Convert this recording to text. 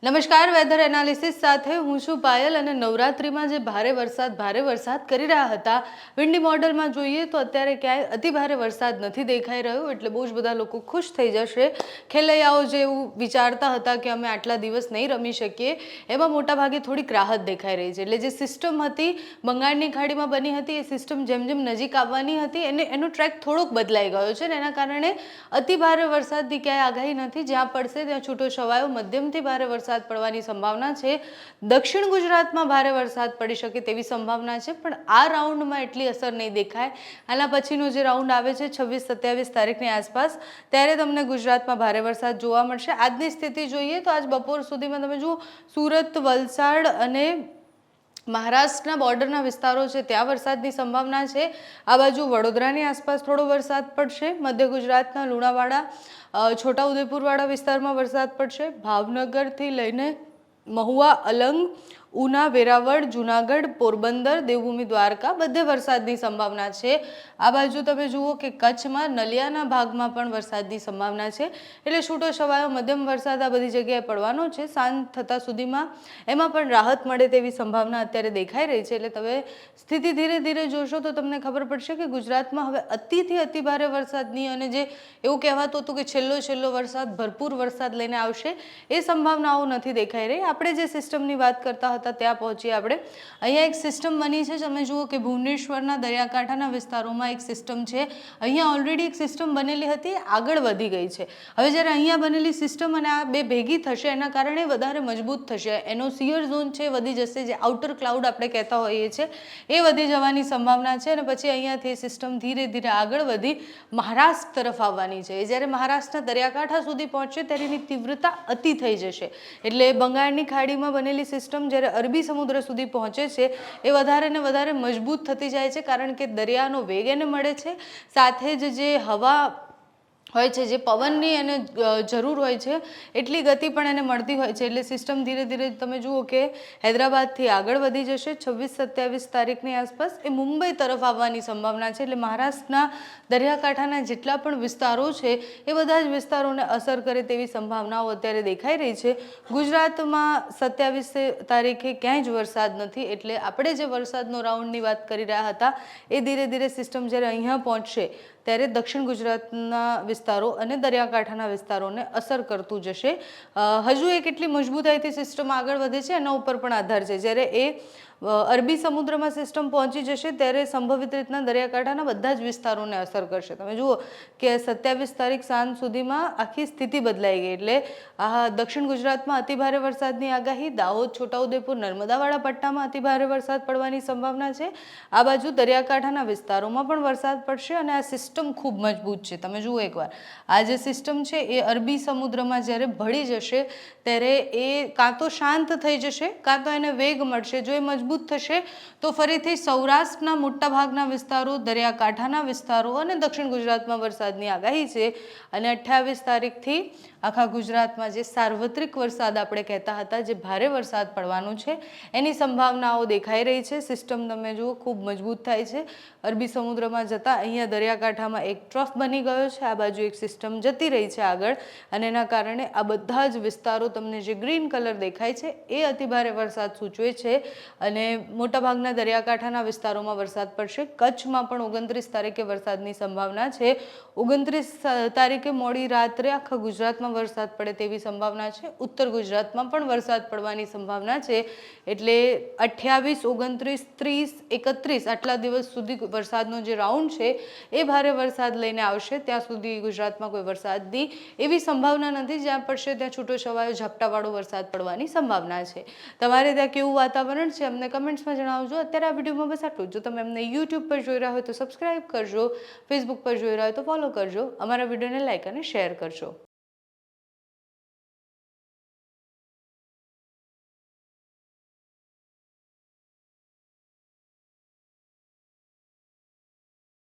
નમસ્કાર, weather analysis સાથે હું છું પાયલ અને નવરાત્રિમાં જે ભારે વરસાદ કરી રહ્યા હતા, વિન્ડી મોડલમાં જોઈએ તો અત્યારે ક્યાંય અતિ ભારે વરસાદ નથી દેખાઈ રહ્યો, એટલે બહુ જ બધા લોકો ખુશ થઈ જશે. ખેલૈયાઓ જે એવું વિચારતા હતા કે અમે આટલા દિવસ નહીં રમી શકીએ, એમાં મોટાભાગે થોડીક રાહત દેખાઈ રહી છે. એટલે જે સિસ્ટમ હતી બંગાળની ખાડીમાં બની હતી, એ સિસ્ટમ જેમ જેમ નજીક આવવાની હતી એનો ટ્રેક થોડોક બદલાઈ ગયો છે ને એના કારણે અતિ ભારે વરસાદની ક્યાંય આગાહી નથી. જ્યાં પડશે ત્યાં છૂટો છવાયો મધ્યમથી ભારે વરસાદ પડવાની સંભાવના છે. દક્ષિણ ગુજરાતમાં ભારે વરસાદ પડી શકે તેવી સંભાવના છે, પણ આ રાઉન્ડમાં એટલી અસર નહીં દેખાય. આના પછીનો જે રાઉન્ડ આવે છે 26-27 તારીખની આસપાસ, ત્યારે તમને ગુજરાતમાં ભારે વરસાદ જોવા મળશે. આજની સ્થિતિ જોઈએ તો આજ બપોર સુધીમાં તમે જુઓ, સુરત, વલસાડ અને મહારાષ્ટ્રના બોર્ડરના વિસ્તારો છે ત્યાં વરસાદની સંભાવના છે. આ બાજુ વડોદરાની આસપાસ થોડો વરસાદ પડશે. મધ્ય ગુજરાતના લુણાવાડા, છોટાઉદેપુરવાળા વિસ્તારમાં વરસાદ પડશે. ભાવનગરથી લઈને મહુવા, અલંગ, ઉના, વેરાવળ, જુનાગઢ, પોરબંદર, દેવભૂમિ દ્વારકા બધે વરસાદની સંભાવના છે. આ બાજુ તમે જુઓ કે કચ્છમાં નલિયાના ભાગમાં પણ વરસાદની સંભાવના છે. એટલે છૂટો છવાયો મધ્યમ વરસાદ આ બધી જગ્યાએ પડવાનો છે. સાંજ થતા સુધીમાં એમાં પણ રાહત મળે તેવી સંભાવના અત્યારે દેખાઈ રહી છે. એટલે તમે સ્થિતિ ધીરે ધીરે જોશો તો તમને ખબર પડશે કે ગુજરાતમાં હવે અતિથી અતિ ભારે વરસાદની અને જે એવું કહેવાતું હતું કે છેલ્લો વરસાદ ભરપૂર વરસાદ લઈને આવશે, એ સંભાવનાઓ નથી દેખાઈ રહી. આપણે જે સિસ્ટમની વાત કરતા હતા ત્યાં પહોંચીએ આપણે. અહીંયા એક સિસ્ટમ બની છે. તમે જુઓ કે ભુવનેશ્વરના દરિયાકાંઠાના વિસ્તારોમાં એક સિસ્ટમ છે. અહીંયા ઓલરેડી એક સિસ્ટમ બનેલી હતી, આગળ વધી ગઈ છે. હવે જ્યારે અહીંયા બનેલી સિસ્ટમ અને આ બે ભેગી થશે એના કારણે વધારે મજબૂત થશે. એનો સિયર ઝોન છે વધી જશે, જે આઉટર ક્લાઉડ આપણે કહેતા હોઈએ છીએ એ વધી જવાની સંભાવના છે. અને પછી અહીંયાથી સિસ્ટમ ધીરે ધીરે આગળ વધી મહારાષ્ટ્ર તરફ આવવાની છે. જ્યારે મહારાષ્ટ્રના દરિયાકાંઠા સુધી પહોંચશે ત્યારે એની તીવ્રતા અતિ થઈ જશે. એટલે બંગાળની ખાડીમાં બનેલી સિસ્ટમ જ્યારે અરબી સમુદ્ર સુધી પહોંચે છે એ વધારે ને વધારે મજબૂત થતી જાય છે, કારણ કે દરિયાનો વેગ એને મળે છે, સાથે જ જે હવા હોય છે, જે પવનની એને જરૂર હોય છે એટલી ગતિ પણ એને મળતી હોય છે. એટલે સિસ્ટમ ધીરે ધીરે તમે જુઓ કે હૈદરાબાદથી આગળ વધી જશે. 26-27 તારીખની આસપાસ એ મુંબઈ તરફ આવવાની સંભાવના છે. એટલે મહારાષ્ટ્રના દરિયાકાંઠાના જેટલા પણ વિસ્તારો છે એ બધા જ વિસ્તારોને અસર કરે તેવી સંભાવનાઓ અત્યારે દેખાઈ રહી છે. ગુજરાતમાં 27 તારીખે ક્યાંય જ વરસાદ નથી. એટલે આપણે જે વરસાદનો રાઉન્ડની વાત કરી રહ્યા હતા એ ધીરે ધીરે સિસ્ટમ જ્યારે અહીંયા પહોંચશે ત્યારે દક્ષિણ ગુજરાતના વિસ્તારો અને દરિયાકાંઠાના વિસ્તારોને અસર કરતું જશે. હજુ એ કેટલી મજબૂતાઈથી સિસ્ટમ આગળ વધે છે એના ઉપર પણ આધાર છે. જ્યારે એ અરબી સમુદ્રમાં સિસ્ટમ પહોંચી જશે ત્યારે સંભવિત રીતના દરિયાકાંઠાના બધા જ વિસ્તારોને અસર કરશે. તમે જુઓ કે 27 તારીખ સાંજ સુધીમાં આખી સ્થિતિ બદલાઈ ગઈ. એટલે આ દક્ષિણ ગુજરાતમાં અતિભારે વરસાદની આગાહી, દાહોદ, છોટાઉદેપુર, નર્મદાવાળા પટ્ટામાં અતિભારે વરસાદ પડવાની સંભાવના છે. આ બાજુ દરિયાકાંઠાના વિસ્તારોમાં પણ વરસાદ પડશે અને આ સિસ્ટમ ખૂબ મજબૂત છે. તમે જુઓ એકવાર, આ જે સિસ્ટમ છે એ અરબી સમુદ્રમાં જ્યારે ભળી જશે ત્યારે એ કાં તો શાંત થઈ જશે કાં તો એને વેગ મળશે. જો એ મજબૂત થશે તો ફરીથી સૌરાષ્ટ્રના મોટા ભાગના વિસ્તારો, દરિયાકાંઠાના વિસ્તારો અને દક્ષિણ ગુજરાતમાં વરસાદની આગાહી છે. અને 28 તારીખથી આખા ગુજરાતમાં જે સાર્વત્રિક વરસાદ આપણે કહેતા હતા, જે ભારે વરસાદ પડવાનું છે એની સંભાવનાઓ દેખાઈ રહી છે. સિસ્ટમ તમે જુઓ ખૂબ મજબૂત થાય છે. અરબી સમુદ્રમાં જતાં અહીંયા દરિયાકાંઠામાં એક ટ્રફ બની ગયો છે. આ બાજુ એક સિસ્ટમ જતી રહી છે આગળ, અને એના કારણે આ બધા જ વિસ્તારો તમને જે ગ્રીન કલર દેખાય છે એ અતિભારે વરસાદ સૂચવે છે. અને મોટાભાગના દરિયાકાંઠાના વિસ્તારોમાં વરસાદ પડશે. કચ્છમાં પણ 29 તારીખે વરસાદની સંભાવના છે. 29 તારીખે મોડી રાત્રે આખા ગુજરાતમાં વરસાદ પડે તેવી સંભાવના છે. ઉત્તર ગુજરાતમાં પણ વરસાદ પડવાની સંભાવના છે. એટલે 28, 29, 30, 31 આટલા દિવસ સુધી વરસાદનો જે રાઉન્ડ છે એ ભારે વરસાદ લઈને આવશે. ત્યાં સુધી ગુજરાતમાં કોઈ વરસાદની એવી સંભાવના નથી. જ્યાં પડશે ત્યાં છૂટો છવાયો ઝાપટાવાળો વરસાદ પડવાની સંભાવના છે. તમારે ત્યાં કેવું વાતાવરણ છે અમને કમેન્ટ્સમાં જણાવજો. અત્યારે આ વિડીયોમાં બસ આટલું. જો તમે અમને યુટ્યુબ પર જોઈ રહ્યા હોય તો સબસ્ક્રાઈબ કરજો, ફેસબુક પર જોઈ રહ્યા હોય તો ફોલો કરજો, અમારા વિડીયોને લાઈક અને શેર કરજો.